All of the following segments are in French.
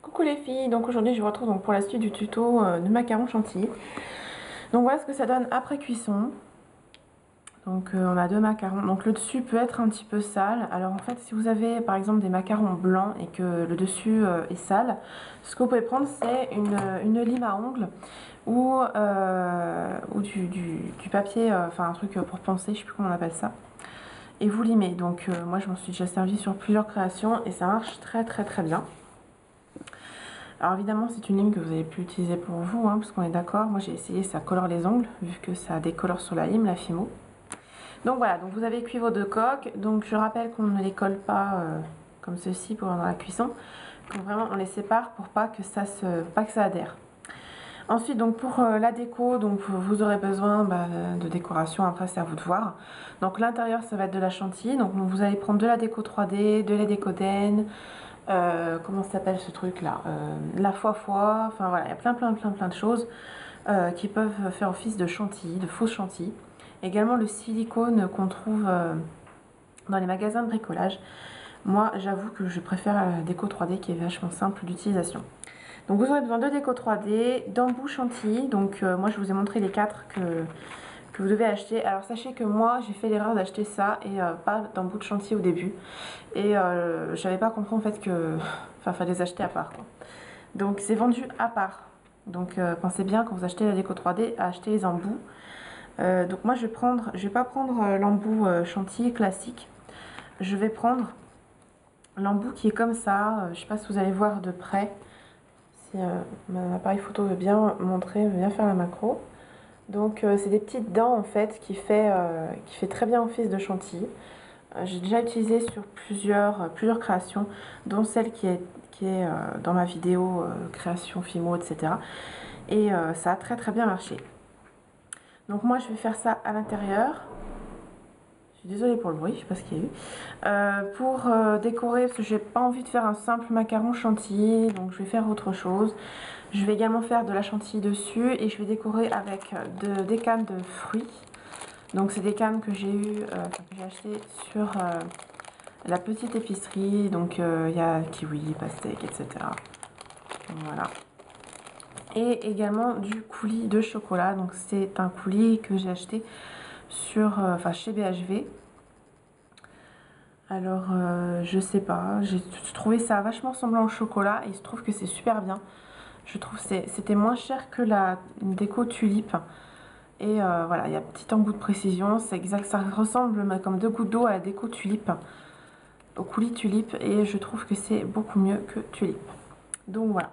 Coucou les filles, donc aujourd'hui je vous retrouve donc pour la suite du tuto de macarons chantilly. Donc voilà ce que ça donne après cuisson. Donc on a deux macarons, donc le dessus peut être un petit peu sale. Alors en fait si vous avez par exemple des macarons blancs et que le dessus est sale, ce que vous pouvez prendre c'est une lime à ongles ou du papier, enfin un truc pour poncer, je sais plus comment on appelle ça. Et vous limez, donc moi je m'en suis déjà servi sur plusieurs créations et ça marche très bien. Alors évidemment c'est une lime que vous avez pu utiliser pour vous, hein, parce qu'on est d'accord, moi j'ai essayé, ça colore les ongles, vu que ça décolore sur la lime, la Fimo. Donc voilà, donc vous avez cuit vos deux coques, donc je rappelle qu'on ne les colle pas comme ceci pendant la cuisson, que vraiment on les sépare pour pas que ça adhère. Ensuite donc pour la déco, donc vous aurez besoin de décoration, après c'est à vous de voir. Donc l'intérieur ça va être de la chantilly, donc vous allez prendre de la déco 3D, de la décoden, comment ça s'appelle ce truc là, la foie, enfin voilà, il y a plein de choses qui peuvent faire office de chantilly, de fausse chantilly. Également le silicone qu'on trouve dans les magasins de bricolage. Moi j'avoue que je préfère la déco 3D qui est vachement simple d'utilisation. Donc vous aurez besoin de déco 3D, d'embout chantilly, donc moi je vous ai montré les 4 que vous devez acheter. Alors sachez que moi j'ai fait l'erreur d'acheter ça et pas d'embout de chantilly au début. Et j'avais pas compris en fait que... Enfin fallait les acheter à part quoi. Donc c'est vendu à part. Donc pensez bien quand vous achetez la déco 3D à acheter les embouts. Donc moi je vais pas prendre l'embout chantilly classique. Je vais prendre l'embout qui est comme ça. Je sais pas si vous allez voir de près. Si mon appareil photo veut bien montrer, veut bien faire la macro. Donc c'est des petites dents en fait qui fait très bien office de chantilly. J'ai déjà utilisé sur plusieurs créations, dont celle qui est dans ma vidéo création Fimo, etc. Et ça a très bien marché. Donc moi je vais faire ça à l'intérieur. Je suis désolée pour le bruit, je sais pas ce qu'il y a eu. Pour décorer, parce que j'ai pas envie de faire un simple macaron chantilly, donc je vais faire autre chose. Je vais également faire de la chantilly dessus et je vais décorer avec des cannes de fruits. Donc c'est des cannes que j'ai achetées sur la petite épicerie. Donc il y a kiwi, pastèque, etc. Donc, voilà. Et également du coulis de chocolat. Donc c'est un coulis que j'ai acheté sur, chez BHV. Alors je sais pas, j'ai trouvé ça vachement semblant au chocolat et il se trouve que c'est super bien. Je trouve que c'était moins cher que la déco tulipe. Et voilà, il y a un petit embout de précision, c'est exact, ça ressemble comme deux gouttes d'eau à la déco tulipe, au coulis tulipe, et je trouve que c'est beaucoup mieux que tulipe. Donc voilà.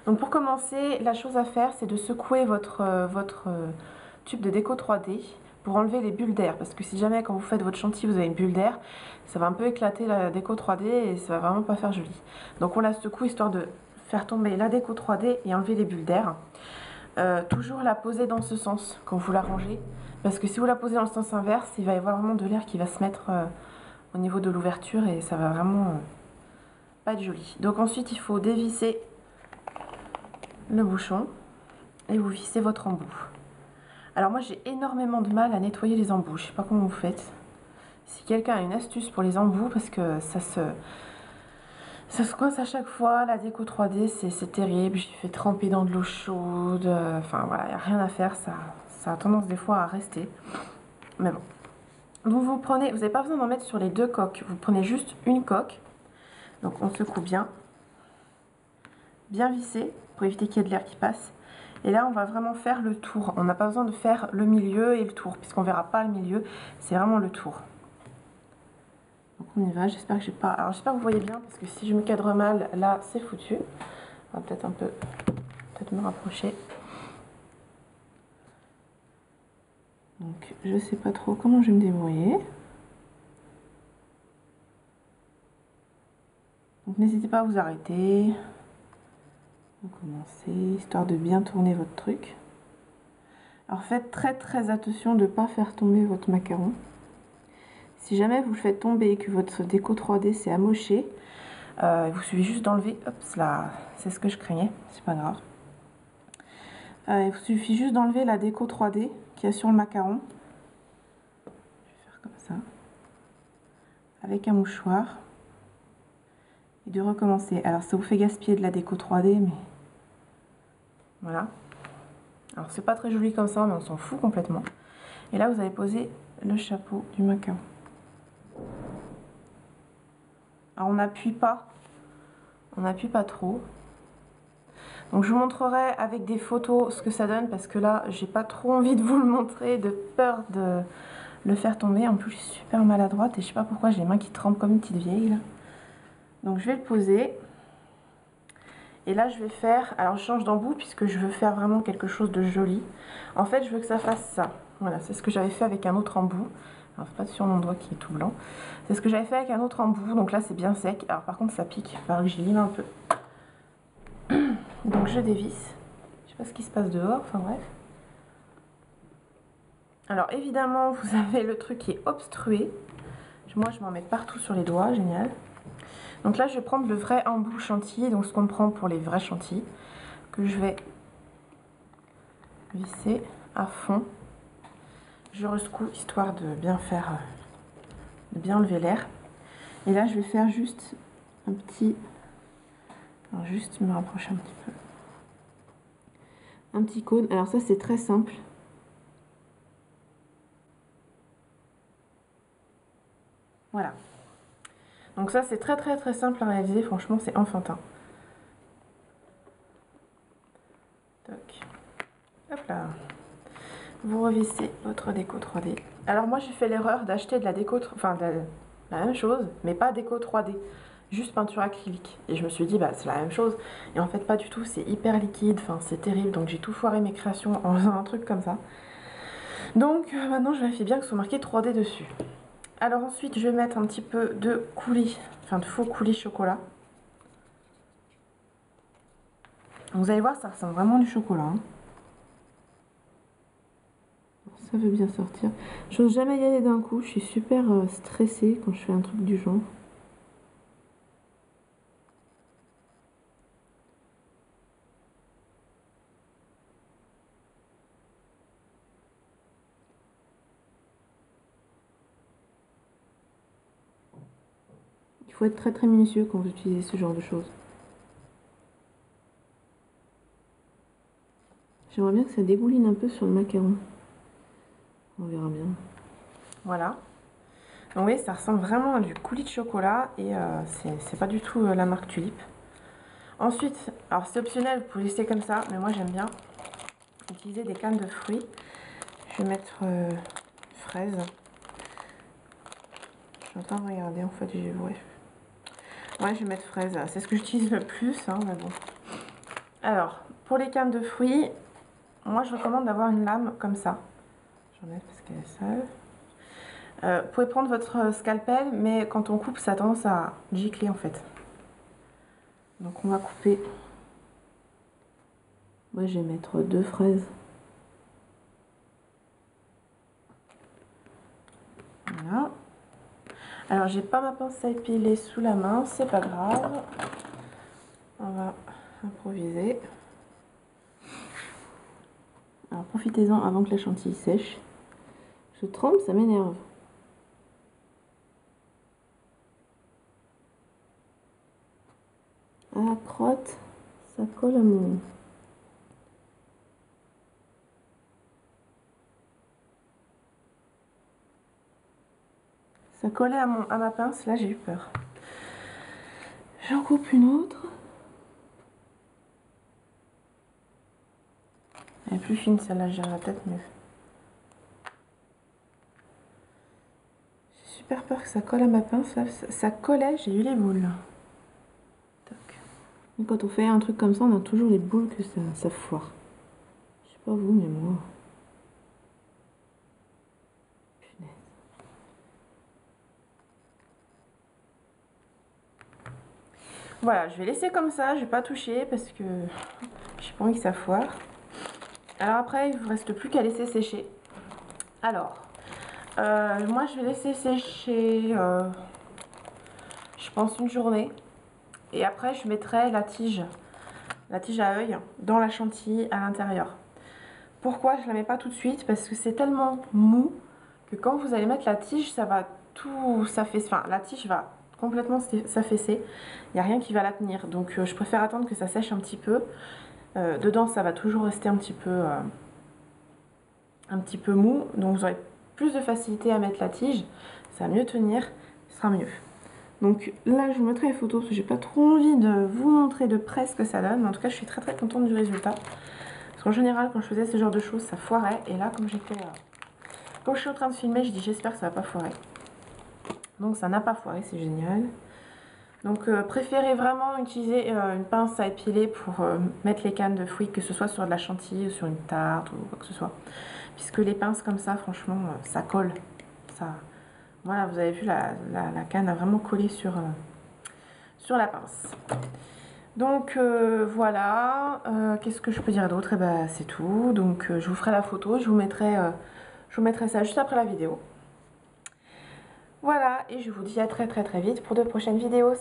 Donc pour commencer, la chose à faire, c'est de secouer votre tube de déco 3D pour enlever les bulles d'air, parce que si jamais quand vous faites votre chantilly vous avez une bulle d'air, ça va un peu éclater la déco 3D et ça va vraiment pas faire joli. Donc on la secoue histoire de faire tomber la déco 3D et enlever les bulles d'air. Toujours la poser dans ce sens quand vous la rangez, parce que si vous la posez dans le sens inverse, il va y avoir vraiment de l'air qui va se mettre au niveau de l'ouverture et ça va vraiment pas être joli. Donc ensuite il faut dévisser le bouchon et vous vissez votre embout. Alors moi j'ai énormément de mal à nettoyer les embouts, je sais pas comment vous faites. Si quelqu'un a une astuce pour les embouts, parce que ça se coince à chaque fois, la déco 3D c'est terrible, j'ai fait tremper dans de l'eau chaude, enfin voilà, il n'y a rien à faire, ça a tendance des fois à rester, mais bon. Donc vous n'avez pas besoin d'en mettre sur les deux coques, vous prenez juste une coque, donc on secoue bien vissé pour éviter qu'il y ait de l'air qui passe. Et là on va vraiment faire le tour, on n'a pas besoin de faire le milieu et le tour, puisqu'on verra pas le milieu, c'est vraiment le tour. Donc on y va, j'espère que j'ai pas... Alors j'espère que vous voyez bien, parce que si je me cadre mal, là c'est foutu. On va peut-être me rapprocher. Donc je sais pas trop comment je vais me débrouiller. Donc n'hésitez pas à vous arrêter. Vous commencez, histoire de bien tourner votre truc. Alors faites très attention de ne pas faire tomber votre macaron. Si jamais vous le faites tomber et que votre déco 3D s'est amoché, il vous suffit juste d'enlever. Hop là, c'est ce que je craignais, c'est pas grave. Il vous suffit juste d'enlever la déco 3D qu'il y a sur le macaron. Je vais faire comme ça. Avec un mouchoir. Et de recommencer. Alors ça vous fait gaspiller de la déco 3D, mais... Voilà. Alors c'est pas très joli comme ça, mais on s'en fout complètement. Et là vous allez poser le chapeau du macaron. Alors on n'appuie pas trop. Donc je vous montrerai avec des photos ce que ça donne, parce que là j'ai pas trop envie de vous le montrer, de peur de le faire tomber. En plus je suis super maladroite et je sais pas pourquoi j'ai les mains qui tremblent comme une petite vieille là. Donc je vais le poser. Et là je vais faire, alors je change d'embout puisque je veux faire vraiment quelque chose de joli. En fait je veux que ça fasse ça. Voilà, c'est ce que j'avais fait avec un autre embout. Alors c'est pas sur mon doigt qui est tout blanc. C'est ce que j'avais fait avec un autre embout, donc là c'est bien sec. Alors par contre ça pique, il va falloir que j'y lime un peu. Donc je dévisse. Je sais pas ce qui se passe dehors, enfin bref. Alors évidemment vous avez le truc qui est obstrué. Moi je m'en mets partout sur les doigts, génial. Donc là je vais prendre le vrai embout chantilly, donc ce qu'on prend pour les vrais chantilly, que je vais visser à fond. Je ressecoue histoire de bien faire, de bien enlever l'air. Et là je vais faire juste un petit, alors juste me rapprocher un petit peu, un petit cône. Alors ça c'est très simple. Voilà. Donc ça c'est très simple à réaliser, franchement c'est enfantin. Toc. Hop là. Vous revissez votre déco 3D. Alors moi j'ai fait l'erreur d'acheter de la déco, enfin de la même chose, mais pas déco 3D, juste peinture acrylique. Et je me suis dit bah c'est la même chose, et en fait pas du tout, c'est hyper liquide, enfin c'est terrible, donc j'ai tout foiré mes créations en faisant un truc comme ça. Donc maintenant je vérifie bien que ce soit marqué 3D dessus. Alors ensuite je vais mettre un petit peu de coulis, enfin de faux coulis chocolat. Vous allez voir ça ressemble vraiment du chocolat, hein. Ça veut bien sortir. Je n'ose jamais y aller d'un coup. Je suis super stressée quand je fais un truc du genre. Il faut être très minutieux quand vous utilisez ce genre de choses. J'aimerais bien que ça dégouline un peu sur le macaron. On verra bien. Voilà. Donc oui, ça ressemble vraiment à du coulis de chocolat et c'est pas du tout la marque Tulipe. Ensuite, alors c'est optionnel, vous pouvez laisser comme ça, mais moi j'aime bien utiliser des cannes de fruits. Je vais mettre fraises. Je suis en train de regarder en fait, bref. Ouais, je vais mettre fraises, c'est ce que j'utilise le plus, hein, mais bon. Alors, pour les cannes de fruits, moi je recommande d'avoir une lame comme ça. J'enlève parce qu'elle est sale. Vous pouvez prendre votre scalpel, mais quand on coupe, ça a tendance à gicler en fait. Donc on va couper. Moi je vais mettre 2 fraises. Voilà. Alors j'ai pas ma pince à épiler sous la main, c'est pas grave. On va improviser. Alors profitez-en avant que la chantilly sèche. Je tremble, ça m'énerve. À la crotte, ça colle à mon... Ça collait à ma pince, là j'ai eu peur. J'en coupe une autre. Elle est plus fine celle-là, je dirais peut-être mieux. J'ai super peur que ça colle à ma pince, là. Ça collait, j'ai eu les boules. Toc. Et quand on fait un truc comme ça, on a toujours les boules que ça foire. Je sais pas vous, mais moi... Punaise. Voilà, je vais laisser comme ça, je vais pas toucher parce que j'ai pas envie que ça foire. Alors après, il ne vous reste plus qu'à laisser sécher. Alors, moi je vais laisser sécher, je pense une journée. Et après, je mettrai la tige à œil dans la chantilly à l'intérieur. Pourquoi je la mets pas tout de suite? Parce que c'est tellement mou que quand vous allez mettre la tige, ça va tout s'affaisser. Enfin, la tige va complètement s'affaisser. Il n'y a rien qui va la tenir. Donc je préfère attendre que ça sèche un petit peu. Dedans, ça va toujours rester un petit peu mou. Donc vous aurez plus de facilité à mettre la tige. Ça va mieux tenir. Ce sera mieux. Donc là, je vous mettrai les photos parce que j'ai pas trop envie de vous montrer de près ce que ça donne. Mais en tout cas, je suis très très contente du résultat. Parce qu'en général, quand je faisais ce genre de choses, ça foirait. Et là, comme je suis en train de filmer, je dis j'espère que ça va pas foirer. Donc ça n'a pas foiré, c'est génial. Donc préférez vraiment utiliser une pince à épiler pour mettre les cannes de fruits, que ce soit sur de la chantilly, sur une tarte ou quoi que ce soit. Puisque les pinces comme ça, franchement, ça colle. Ça... Voilà, vous avez vu, la canne a vraiment collé sur la pince. Donc voilà, qu'est-ce que je peux dire d'autre? Et ben c'est tout. Donc je vous ferai la photo, je vous mettrai ça juste après la vidéo. Voilà, et je vous dis à très très très vite pour de prochaines vidéos.